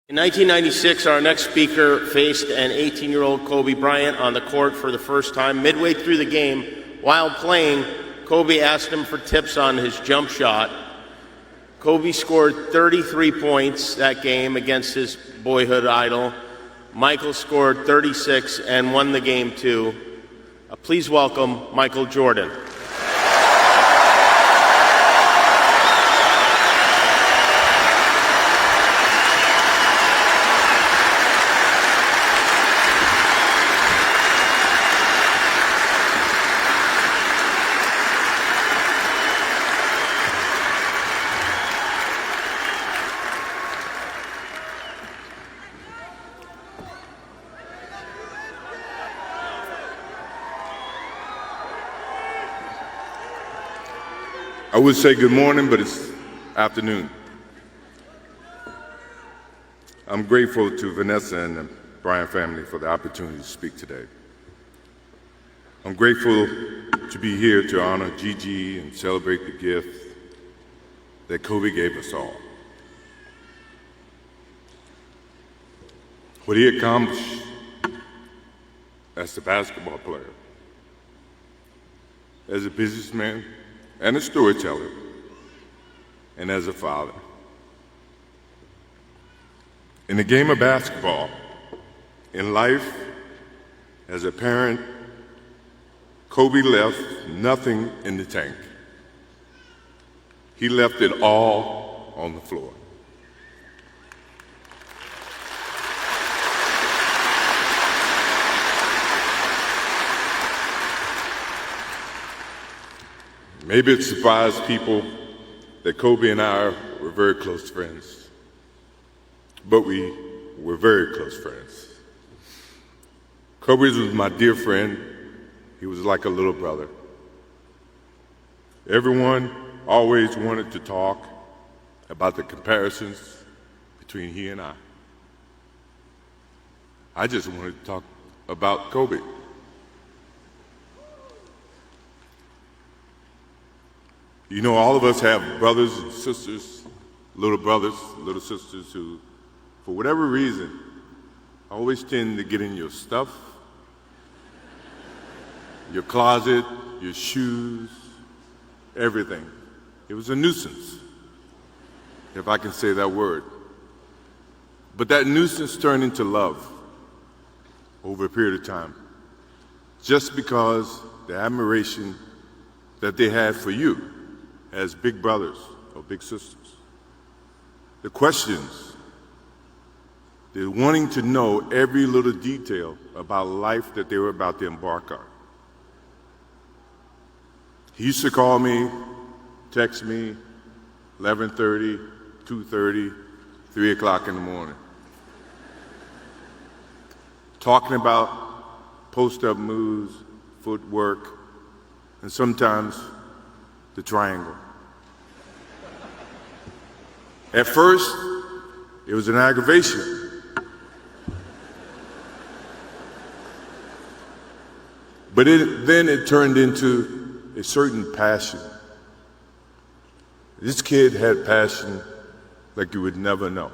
In 1996, our next speaker faced an 18-year-old Kobe Bryant on the court for the first time. Midway through the game, while playing, Kobe asked him for tips on his jump shot. Kobe scored 33 points that game against his boyhood idol. Michael scored 36 and won the game too. Please welcome Michael Jordan. I would say good morning, but it's afternoon. I'm grateful to Vanessa and the Bryant family for the opportunity to speak today. I'm grateful to be here to honor Gigi and celebrate the gift that Kobe gave us all. What he accomplished as a basketball player, as a businessman, and a storyteller, and as a father. In the game of basketball, in life, as a parent, Kobe left nothing in the tank. He left it all on the floor. Maybe it surprised people that Kobe and I were very close friends, but we were very close friends. Kobe was my dear friend. He was like a little brother. Everyone always wanted to talk about the comparisons between he and I. I just wanted to talk about Kobe. You know, all of us have brothers and sisters, little sisters who, for whatever reason, always tend to get in your stuff, your closet, your shoes, everything. It was a nuisance, if I can say that word. But that nuisance turned into love over a period of time, just because the admiration that they had for you as big brothers or big sisters. The questions, they're wanting to know every little detail about life that they were about to embark on. He used to call me, text me, 11:30, 2:30, 3 o'clock in the morning, talking about post-up moves, footwork, and sometimes the triangle. At first, it was an aggravation. But then it turned into a certain passion. This kid had passion like you would never know.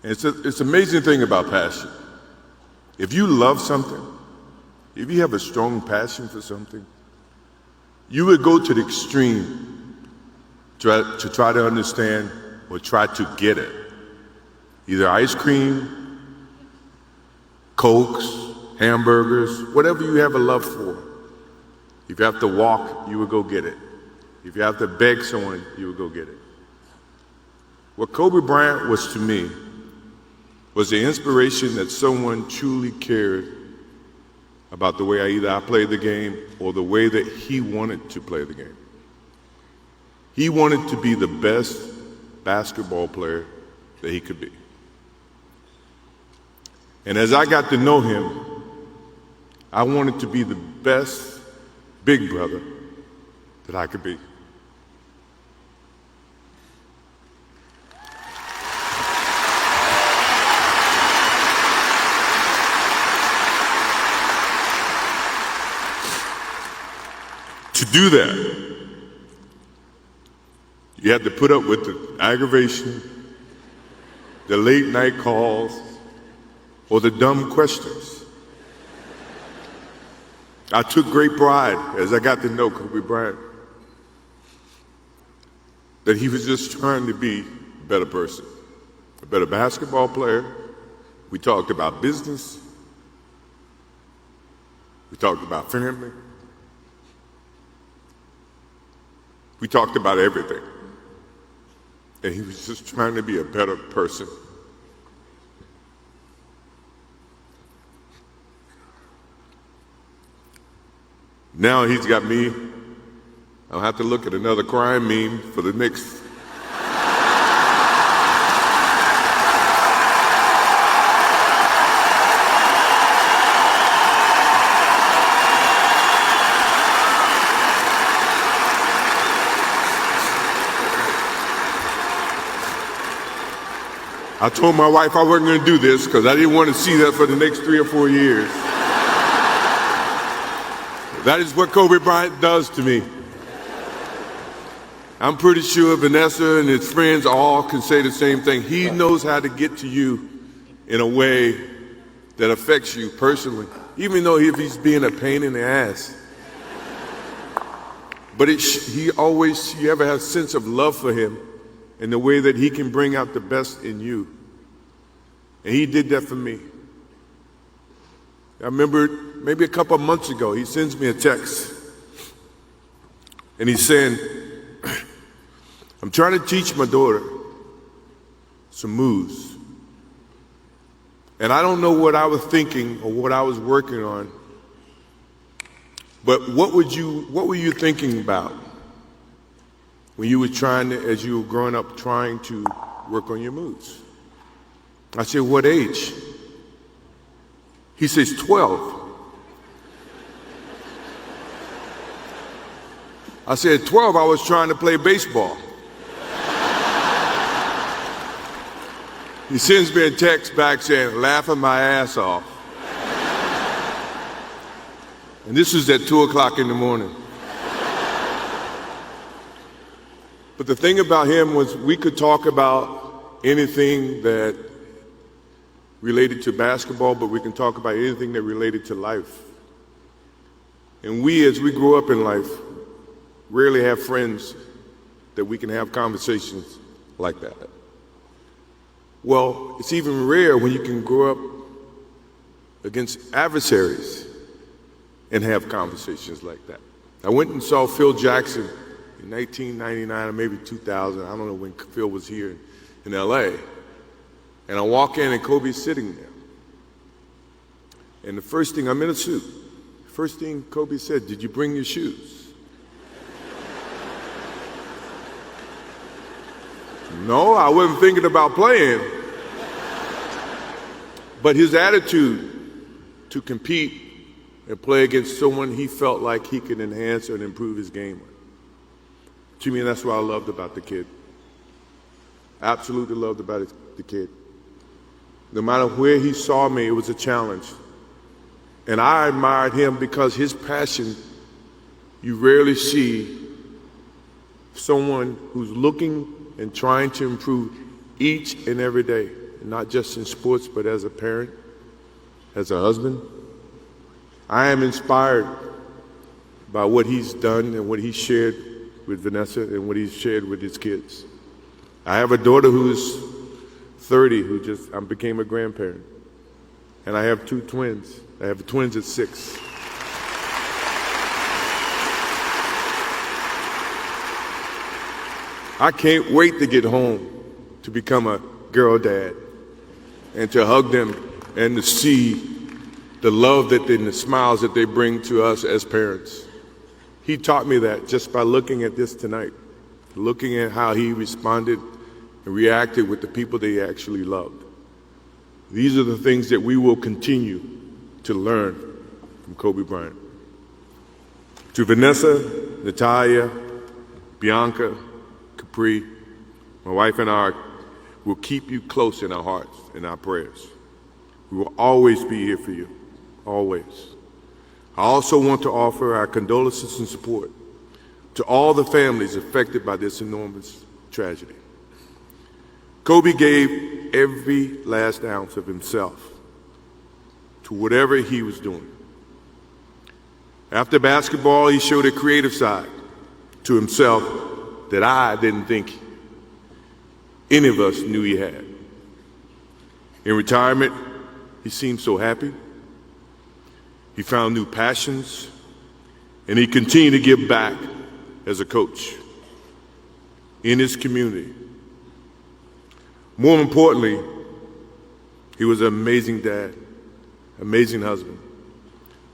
And it's an amazing thing about passion. If you love something, if you have a strong passion for something, you would go to the extreme to try to understand or try to get it. Either ice cream, Cokes, hamburgers, whatever you have a love for. If you have to walk, you would go get it. If you have to beg someone, you would go get it. What Kobe Bryant was to me was the inspiration that someone truly cared about the way I played the game or the way that he wanted to play the game. He wanted to be the best basketball player that he could be. And as I got to know him, I wanted to be the best big brother that I could be. To do that, You have to put up with the aggravation. the late night calls, or the dumb questions. I took great pride as I got to know Kobe Bryant that he was just trying to be a better person, a better basketball player. We talked about business. We talked about family. We talked about everything. And he was just trying to be a better person. Now he's got me. I'll have to look at another crime meme for the next. I told my wife I wasn't going to do this because I didn't want to see that for the next 3 or 4 years. That is what Kobe Bryant does to me. I'm pretty sure Vanessa and his friends all can say the same thing. He knows how to get to you in a way that affects you personally, even though if he's being a pain in the ass. But you ever have a sense of love for him and the way that he can bring out the best in you. And he did that for me. I remember maybe a couple of months ago, he sends me a text. And he's saying, I'm trying to teach my daughter some moves. And I don't know what I was thinking or what I was working on. But what were you thinking about when you were as you were growing up, trying to work on your moves? I said, what age? He says, 12. I said, 12, I was trying to play baseball. He sends me a text back saying, laughing my ass off. And this was at 2 o'clock in the morning. But the thing about him was we could talk about anything that related to basketball, but we can talk about anything that related to life. And we, as we grow up in life, rarely have friends that we can have conversations like that. Well, it's even rare when you can grow up against adversaries and have conversations like that. I went and saw Phil Jackson in 1999 or maybe 2000. I don't know when Phil was here in LA. And I walk in and Kobe's sitting there. And the first thing, I'm in a suit. First thing Kobe said, did you bring your shoes? No, I wasn't thinking about playing. But his attitude to compete and play against someone he felt like he could enhance and improve his game with. To me, that's what I loved about the kid. Absolutely loved about the kid. No matter where he saw me, it was a challenge. And I admired him because his passion, you rarely see someone who's looking and trying to improve each and every day, not just in sports, but as a parent, as a husband. I am inspired by what he's done and what he shared with Vanessa and what he's shared with his kids. I have a daughter who's 30 I became a grandparent. And I have 2 twins. I have twins at 6. I can't wait to get home to become a girl dad and to hug them and to see the love and the smiles that they bring to us as parents. He taught me that just by looking at this tonight, looking at how he responded and reacted with the people that he actually loved. These are the things that we will continue to learn from Kobe Bryant. To Vanessa, Natalia, Bianca, Capri, my wife and I will keep you close in our hearts and our prayers. We will always be here for you, always. I also want to offer our condolences and support to all the families affected by this enormous tragedy. Kobe gave every last ounce of himself to whatever he was doing. After basketball, he showed a creative side to himself that I didn't think any of us knew he had. In retirement, he seemed so happy. He found new passions, and he continued to give back as a coach in his community. More importantly, he was an amazing dad, amazing husband,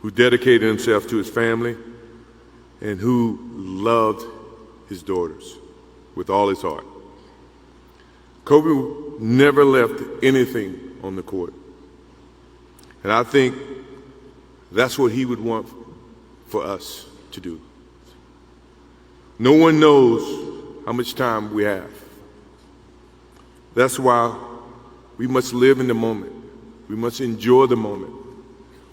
who dedicated himself to his family and who loved his daughters with all his heart. Kobe never left anything on the court. And I think that's what he would want for us to do. No one knows how much time we have. That's why we must live in the moment. We must enjoy the moment.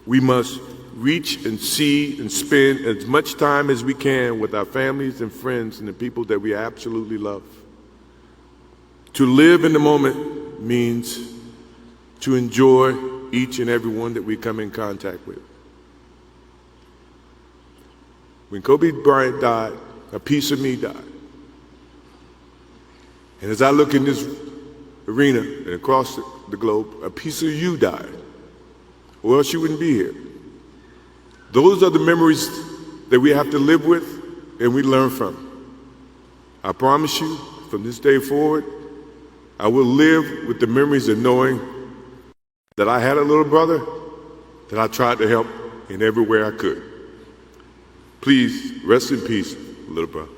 We must reach and see and spend as much time as we can with our families and friends and the people that we absolutely love. To live in the moment means to enjoy each and every one that we come in contact with. When Kobe Bryant died, a piece of me died. And as I look in this arena and across the globe, a piece of you died, or else you wouldn't be here. Those are the memories that we have to live with and we learn from. I promise you, from this day forward, I will live with the memories of knowing that I had a little brother that I tried to help in every way I could. Please rest in peace, little brother.